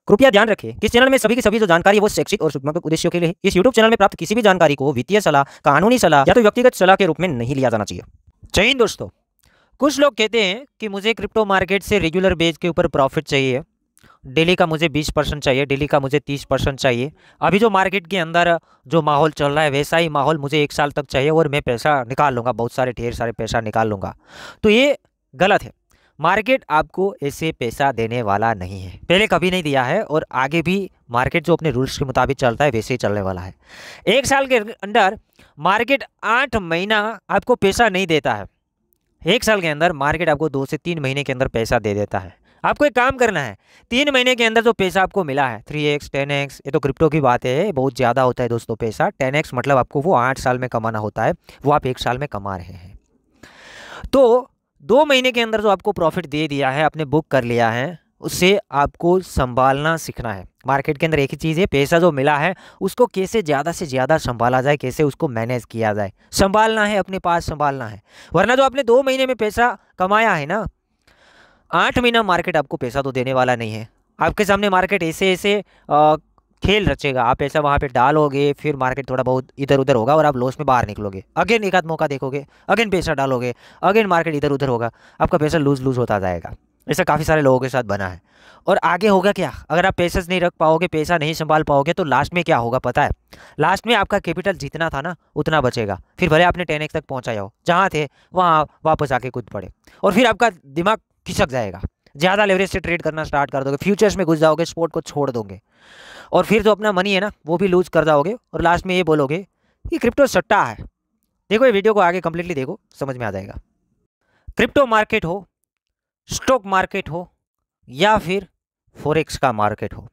कृपया ध्यान रखें कि इस चैनल में सभी की सभी जो जानकारी है वो शैक्षिक और सूचनात्मक उद्देश्यों के लिए है। इस यूट्यूब चैनल में प्राप्त किसी भी जानकारी को वित्तीय सलाह, कानूनी सलाह या तो व्यक्तिगत सलाह के रूप में नहीं लिया जाना चाहिए। जय हिंद दोस्तों। कुछ लोग कहते हैं कि मुझे क्रिप्टो मार्केट से रेगुलर बेस के ऊपर प्रॉफिट चाहिए, डेली का मुझे 20% चाहिए, डेली का मुझे 30% चाहिए। अभी जो मार्केट के अंदर जो माहौल चल रहा है वैसा ही माहौल मुझे 1 साल तक चाहिए और मैं पैसा निकाल लूँगा, बहुत सारे ढेर सारे पैसा निकाल लूँगा। तो ये गलत है। मार्केट आपको ऐसे पैसा देने वाला नहीं है, पहले कभी नहीं दिया है और आगे भी मार्केट जो अपने रूल्स के मुताबिक चलता है वैसे ही चलने वाला है। 1 साल के अंदर मार्केट 8 महीना आपको पैसा नहीं देता है। 1 साल के अंदर मार्केट आपको 2 से 3 महीने के अंदर पैसा दे देता है। आपको एक काम करना है, 3 महीने के अंदर जो पैसा आपको मिला है 3x 10x, ये तो क्रिप्टो की बात है, बहुत ज़्यादा होता है दोस्तों पैसा। 10x मतलब आपको वो 8 साल में कमाना होता है, वो आप 1 साल में कमा रहे हैं। तो 2 महीने के अंदर जो आपको प्रॉफिट दे दिया है, आपने बुक कर लिया है, उससे आपको संभालना सीखना है। मार्केट के अंदर एक ही चीज़ है, पैसा जो मिला है उसको कैसे ज़्यादा से ज़्यादा संभाला जाए, कैसे उसको मैनेज किया जाए, संभालना है, अपने पास संभालना है। वरना जो आपने 2 महीने में पैसा कमाया है ना, 8 महीना मार्केट आपको पैसा तो देने वाला नहीं है। आपके सामने मार्केट ऐसे ऐसे खेल रचेगा, आप पैसा वहाँ पे डालोगे, फिर मार्केट थोड़ा बहुत इधर उधर होगा और आप लॉस में बाहर निकलोगे। अगेन एक आध मौका देखोगे, अगेन पैसा डालोगे, अगेन मार्केट इधर उधर होगा, आपका पैसा लूज होता जाएगा। ऐसा काफ़ी सारे लोगों के साथ बना है। और आगे होगा क्या, अगर आप पैसा नहीं रख पाओगे, पैसा नहीं संभाल पाओगे, तो लास्ट में क्या होगा पता है? लास्ट में आपका कैपिटल जितना था ना उतना बचेगा। फिर भले आपने 10x तक पहुँचाया हो, जहाँ थे वहाँ वापस आके कूद पड़े और फिर आपका दिमाग खिसक जाएगा। ज़्यादा लेवरेज से ट्रेड करना स्टार्ट कर दोगे, फ्यूचर्स में घुस जाओगे, स्पोर्ट को छोड़ दोगे और फिर जो अपना मनी है ना वो भी लूज कर जाओगे और लास्ट में ये बोलोगे कि क्रिप्टो सट्टा है। देखो ये वीडियो को आगे कंप्लीटली देखो, समझ में आ जाएगा। क्रिप्टो मार्केट हो, स्टॉक मार्केट हो या फिर फॉरेक्स का मार्केट हो,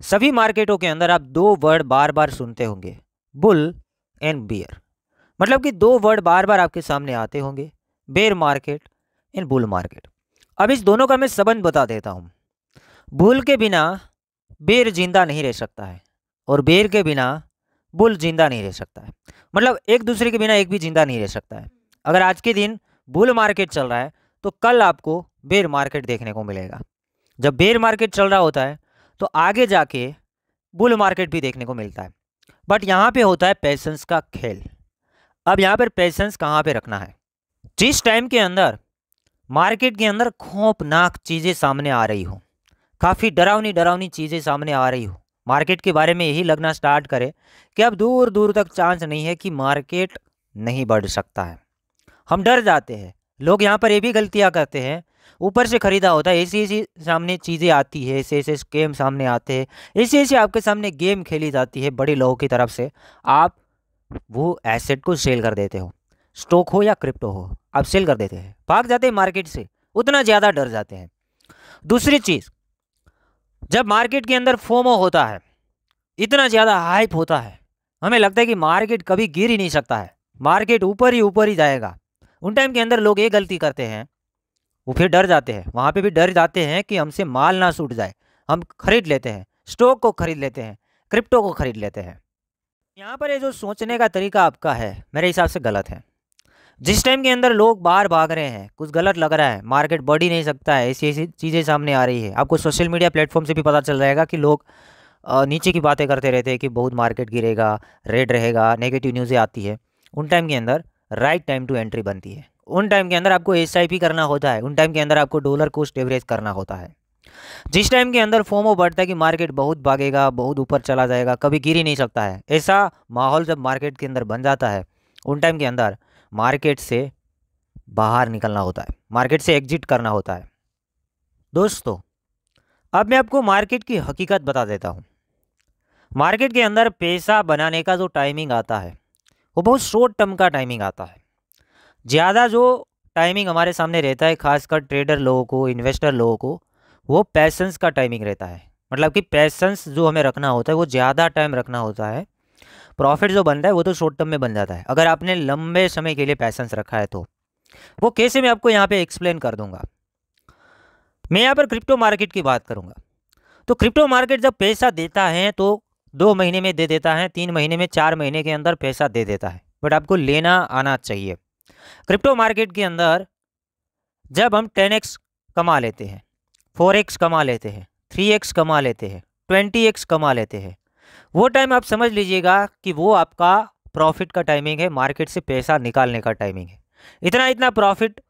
सभी मार्केटों के अंदर आप 2 वर्ड बार बार सुनते होंगे, बुल एंड बियर। मतलब कि 2 वर्ड बार बार आपके सामने आते होंगे, bear market and bull market. अब इस दोनों का मैं संबंध बता देता हूँ। बुल के बिना बेर जिंदा नहीं रह सकता है और बेर के बिना बुल जिंदा नहीं रह सकता है। मतलब एक दूसरे के बिना एक भी जिंदा नहीं रह सकता है। अगर आज के दिन बुल मार्केट चल रहा है तो कल आपको बेर मार्केट देखने को मिलेगा। जब बेर मार्केट चल रहा होता है तो आगे जाके बुल मार्केट भी देखने को मिलता है। बट यहाँ पे होता है पेशेंस का खेल। अब यहाँ पर पेशेंस कहाँ पे रखना है? जिस टाइम के अंदर मार्केट के अंदर खौफनाक चीज़ें सामने आ रही हो, काफ़ी डरावनी चीज़ें सामने आ रही हो, मार्केट के बारे में यही लगना स्टार्ट करे कि अब दूर दूर तक चांस नहीं है कि मार्केट नहीं बढ़ सकता है, हम डर जाते हैं। लोग यहाँ पर ये भी गलतियाँ करते हैं, ऊपर से खरीदा होता है, ऐसी ऐसी सामने चीज़ें आती है, ऐसे ऐसे स्कैम सामने आते हैं, ऐसे ऐसे आपके सामने गेम खेली जाती है बड़े लोगों की तरफ से, आप वो एसेट को सेल कर देते हो। स्टॉक हो या क्रिप्टो हो, आप सेल कर देते हैं, भाग जाते हैं मार्केट से, उतना ज़्यादा डर जाते हैं। दूसरी चीज़, जब मार्केट के अंदर फोमो होता है, इतना ज़्यादा हाइप होता है, हमें लगता है कि मार्केट कभी गिर ही नहीं सकता है, मार्केट ऊपर ही जाएगा। उन टाइम के अंदर लोग ये गलती करते हैं, वो फिर डर जाते हैं, वहाँ पे भी डर जाते हैं कि हमसे माल ना छूट जाए, हम खरीद लेते हैं, स्टॉक को खरीद लेते हैं, क्रिप्टो को खरीद लेते हैं। यहाँ पर ये जो सोचने का तरीका आपका है मेरे हिसाब से गलत है। जिस टाइम के अंदर लोग बाहर भाग रहे हैं, कुछ गलत लग रहा है, मार्केट बढ़ ही नहीं सकता है, ऐसी ऐसी चीज़ें सामने आ रही है, आपको सोशल मीडिया प्लेटफॉर्म से भी पता चल जाएगा कि लोग नीचे की बातें करते रहते हैं कि बहुत मार्केट गिरेगा, रेड रहेगा, नेगेटिव न्यूज़ें आती है। उन टाइम के अंदर राइट टाइम टू एंट्री बनती है, उन टाइम के अंदर आपको SIP करना होता है, उन टाइम के अंदर आपको डॉलर कॉस्ट एवरेज करना होता है। जिस टाइम के अंदर फोमो बढ़ता है कि मार्केट बहुत भागेगा, बहुत ऊपर चला जाएगा, कभी गिर ही नहीं सकता है, ऐसा माहौल जब मार्केट के अंदर बन जाता है, उन टाइम के अंदर मार्केट से बाहर निकलना होता है, मार्केट से एग्जिट करना होता है। दोस्तों अब मैं आपको मार्केट की हकीकत बता देता हूँ। मार्केट के अंदर पैसा बनाने का जो टाइमिंग आता है वो बहुत शॉर्ट टर्म का टाइमिंग आता है। ज़्यादा जो टाइमिंग हमारे सामने रहता है, खासकर ट्रेडर लोगों को, इन्वेस्टर लोगों को, वो पैसेंस का टाइमिंग रहता है। मतलब कि पैसेंस जो हमें रखना होता है वो ज़्यादा टाइम रखना होता है। प्रॉफिट जो बनता है वो तो शॉर्ट टर्म में बन जाता है, अगर आपने लंबे समय के लिए पैसेंस रखा है तो। वो कैसे मैं आपको यहाँ पे एक्सप्लेन कर दूंगा। मैं यहाँ पर क्रिप्टो मार्केट की बात करूँगा। तो क्रिप्टो मार्केट जब पैसा देता है तो 2 महीने में दे देता है, 3 महीने में, 4 महीने के अंदर पैसा दे देता है, बट आपको लेना आना चाहिए। क्रिप्टो मार्केट के अंदर जब हम 10x कमा लेते हैं, 4x कमा लेते हैं, 3x कमा लेते हैं, 20x कमा लेते हैं, वो टाइम आप समझ लीजिएगा कि वो आपका प्रॉफिट का टाइमिंग है, मार्केट से पैसा निकालने का टाइमिंग है। इतना इतना प्रॉफिट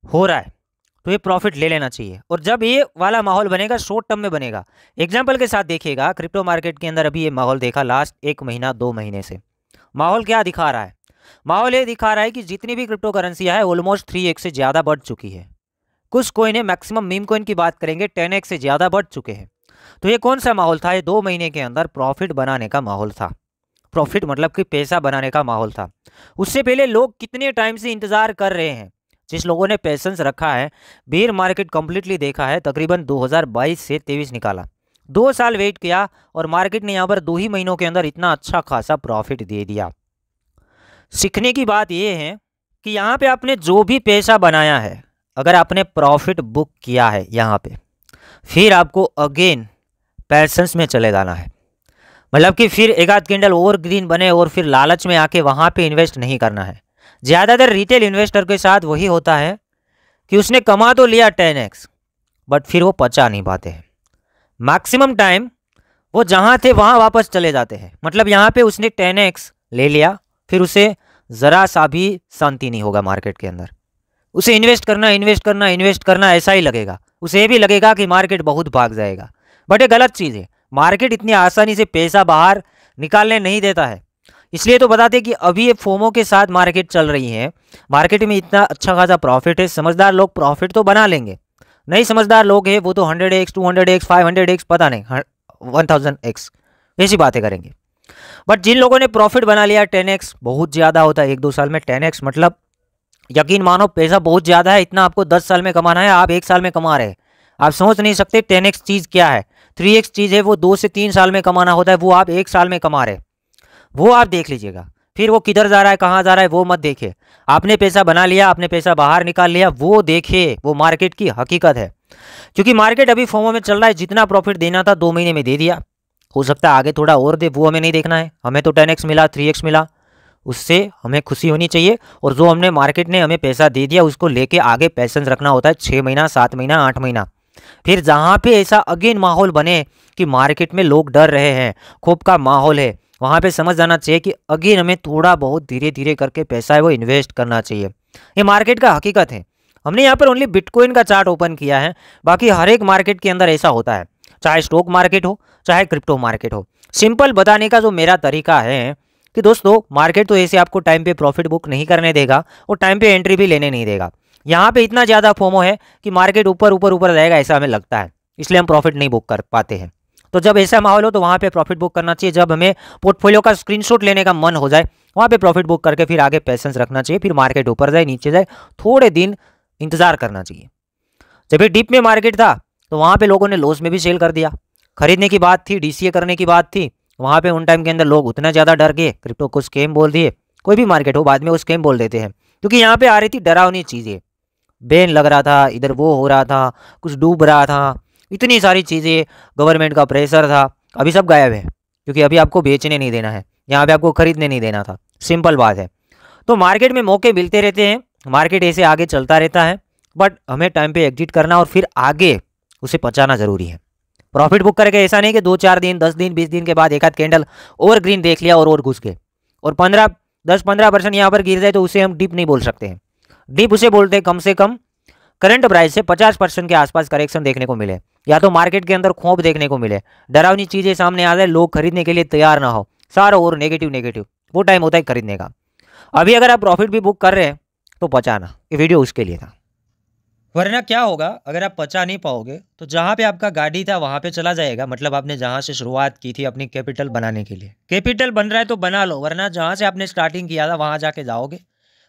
हो रहा है तो ये प्रॉफिट ले लेना चाहिए। और जब ये वाला माहौल बनेगा, शॉर्ट टर्म में बनेगा। एग्जाम्पल के साथ देखिएगा, क्रिप्टो मार्केट के अंदर अभी ये माहौल देखा लास्ट 1 महीना 2 महीने से। माहौल क्या दिखा रहा है? माहौल ये दिखा रहा है कि जितनी भी क्रिप्टो करेंसियाँ है ऑलमोस्ट 3x से ज़्यादा बढ़ चुकी है। कुछ कोइन है, मैक्सिमम मीम कोइन की बात करेंगे 10x से ज़्यादा बढ़ चुके हैं। तो ये कौन सा माहौल था? ये 2 महीने के अंदर प्रॉफिट बनाने का माहौल था। प्रॉफिट मतलब कि पैसा बनाने का माहौल था। उससे पहले लोग कितने टाइम से इंतज़ार कर रहे हैं। जिस लोगों ने पेशेंस रखा है, बेयर मार्केट कंप्लीटली देखा है, तकरीबन 2022 से 23 निकाला, 2 साल वेट किया और मार्केट ने यहाँ पर 2 ही महीनों के अंदर इतना अच्छा खासा प्रॉफिट दे दिया। सीखने की बात यह है कि यहाँ पे आपने जो भी पैसा बनाया है, अगर आपने प्रॉफिट बुक किया है यहाँ पे, फिर आपको अगेन पैशंस में चले जाना है। मतलब कि फिर एक आध कैंडल और ग्रीन बने और फिर लालच में आके वहाँ पे इन्वेस्ट नहीं करना है। ज़्यादातर रिटेल इन्वेस्टर के साथ वही होता है कि उसने कमा तो लिया 10x, बट फिर वो पचा नहीं पाते हैं। मैक्सिमम टाइम वो जहाँ थे वहाँ वापस चले जाते हैं। मतलब यहाँ पे उसने 10x ले लिया, फिर उसे ज़रा सा भी शांति नहीं होगा मार्केट के अंदर। उसे इन्वेस्ट करना इन्वेस्ट करना इन्वेस्ट करना ऐसा ही लगेगा। उसे ये भी लगेगा कि मार्केट बहुत भाग जाएगा, बट ये गलत चीज़ है। मार्केट इतनी आसानी से पैसा बाहर निकालने नहीं देता है। इसलिए तो बताते कि अभी ये फोमो के साथ मार्केट चल रही है। मार्केट में इतना अच्छा खासा प्रॉफिट है, समझदार लोग प्रॉफिट तो बना लेंगे। नहीं समझदार लोग हैं वो तो 100x 200x 500x पता नहीं 1000x ऐसी बातें करेंगे। बट जिन लोगों ने प्रॉफिट बना लिया 10x, बहुत ज़्यादा होता है 1-2 साल में 10x, मतलब यकीन मानो पैसा बहुत ज़्यादा है। इतना आपको 10 साल में कमाना है, आप 1 साल में कमा रहे हैं। आप सोच नहीं सकते 10x चीज़ क्या है। 3x चीज़ है वो 2 से 3 साल में कमाना होता है, वो आप 1 साल में कमा रहे हैं। वो आप देख लीजिएगा। फिर वो किधर जा रहा है, कहाँ जा रहा है, वो मत देखिए। आपने पैसा बना लिया, आपने पैसा बाहर निकाल लिया, वो देखिए। वो मार्केट की हकीकत है। क्योंकि मार्केट अभी फोमो में चल रहा है। जितना प्रॉफिट देना था 2 महीने में दे दिया, हो सकता है आगे थोड़ा और दे, वो हमें नहीं देखना है। हमें तो 10x मिला 3x मिला, उससे हमें खुशी होनी चाहिए। और जो हमने मार्केट ने हमें पैसा दे दिया उसको लेके आगे पैसेंस रखना होता है 6 महीना 7 महीना 8 महीना। फिर जहाँ पे ऐसा अगेन माहौल बने कि मार्केट में लोग डर रहे हैं, खौफ का माहौल है, वहाँ पे समझ जाना चाहिए कि अगेन हमें थोड़ा बहुत धीरे धीरे करके पैसा है वो इन्वेस्ट करना चाहिए। ये मार्केट का हकीकत है। हमने यहाँ पर ओनली बिटकॉइन का चार्ट ओपन किया है, बाकी हर एक मार्केट के अंदर ऐसा होता है, चाहे स्टॉक मार्केट हो चाहे क्रिप्टो मार्केट हो। सिंपल बताने का जो मेरा तरीका है कि दोस्तों मार्केट तो ऐसे आपको टाइम पे प्रॉफिट बुक नहीं करने देगा और टाइम पे एंट्री भी लेने नहीं देगा। यहाँ पे इतना ज़्यादा फोमो है कि मार्केट ऊपर ऊपर ऊपर जाएगा ऐसा हमें लगता है, इसलिए हम प्रॉफिट नहीं बुक कर पाते हैं। तो जब ऐसा माहौल हो तो वहाँ पे प्रॉफिट बुक करना चाहिए। जब हमें पोर्टफोलियो का स्क्रीनशॉट लेने का मन हो जाए वहाँ पे प्रॉफिट बुक करके फिर आगे पेशेंस रखना चाहिए। फिर मार्केट ऊपर जाए नीचे जाए थोड़े दिन इंतजार करना चाहिए। जब ये डीप में मार्केट था तो वहाँ पे लोगों ने लॉस में भी सेल कर दिया। खरीदने की बात थी, डीसीए करने की बात थी, वहाँ पे उन टाइम के अंदर लोग उतना ज़्यादा डर गए, क्रिप्टो को स्कैम बोल दिए। कोई भी मार्केट हो बाद में वो स्कैम बोल देते हैं, क्योंकि यहाँ पे आ रही थी डरावनी चीज़ें। बैन लग रहा था, इधर वो हो रहा था, कुछ डूब रहा था, इतनी सारी चीज़ें, गवर्नमेंट का प्रेशर था। अभी सब गायब है, क्योंकि अभी आपको बेचने नहीं देना है, यहाँ पे आपको खरीदने नहीं देना था। सिंपल बात है। तो मार्केट में मौके मिलते रहते हैं, मार्केट ऐसे आगे चलता रहता है, बट हमें टाइम पे एग्जिट करना और फिर आगे उसे पचाना ज़रूरी है। प्रॉफिट बुक करके ऐसा नहीं कि 2-4 दिन 10 दिन 20 दिन के बाद एक आध कैंडल और ग्रीन देख लिया और घुस गए और 10-15% यहाँ पर गिर जाए तो उसे हम डिप नहीं बोल सकते हैं। डिप उसे बोलते हैं कम से कम करंट प्राइस से 50% के आसपास करेक्शन देखने को मिले, या तो मार्केट के अंदर खौफ देखने को मिले, डरावनी चीज़ें सामने आ जाए, लोग खरीदने के लिए तैयार ना हो, सारा और नेगेटिव, वो टाइम होता है खरीदने का। अभी अगर आप प्रॉफिट भी बुक कर रहे हैं तो पचाना, ये वीडियो उसके लिए था। वरना क्या होगा अगर आप पचा नहीं पाओगे तो जहाँ पे आपका गाड़ी था वहाँ पे चला जाएगा। मतलब आपने जहाँ से शुरुआत की थी अपनी कैपिटल बनाने के लिए, कैपिटल बन रहा है तो बना लो, वरना जहाँ से आपने स्टार्टिंग किया था वहाँ जाके जाओगे,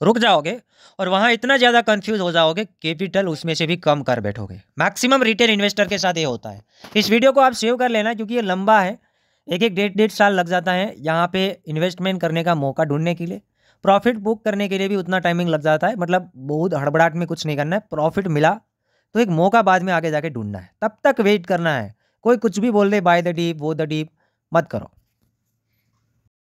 रुक जाओगे और वहाँ इतना ज़्यादा कंफ्यूज हो जाओगे, कैपिटल उसमें से भी कम कर बैठोगे। मैक्सिमम रिटेल इन्वेस्टर के साथ ये होता है। इस वीडियो को आप सेव कर लेना क्योंकि ये लंबा है, एक 1.5 साल लग जाता है यहाँ पे इन्वेस्टमेंट करने का मौका ढूंढने के लिए। प्रॉफिट बुक करने के लिए भी उतना टाइमिंग लग जाता है। मतलब बहुत हड़बड़ाहट में कुछ नहीं करना है, प्रॉफिट मिला तो एक मौका बाद में आगे जाके ढूंढना है, तब तक वेट करना है। कोई कुछ भी बोल दे बाय द डीप वो द डीप मत करो।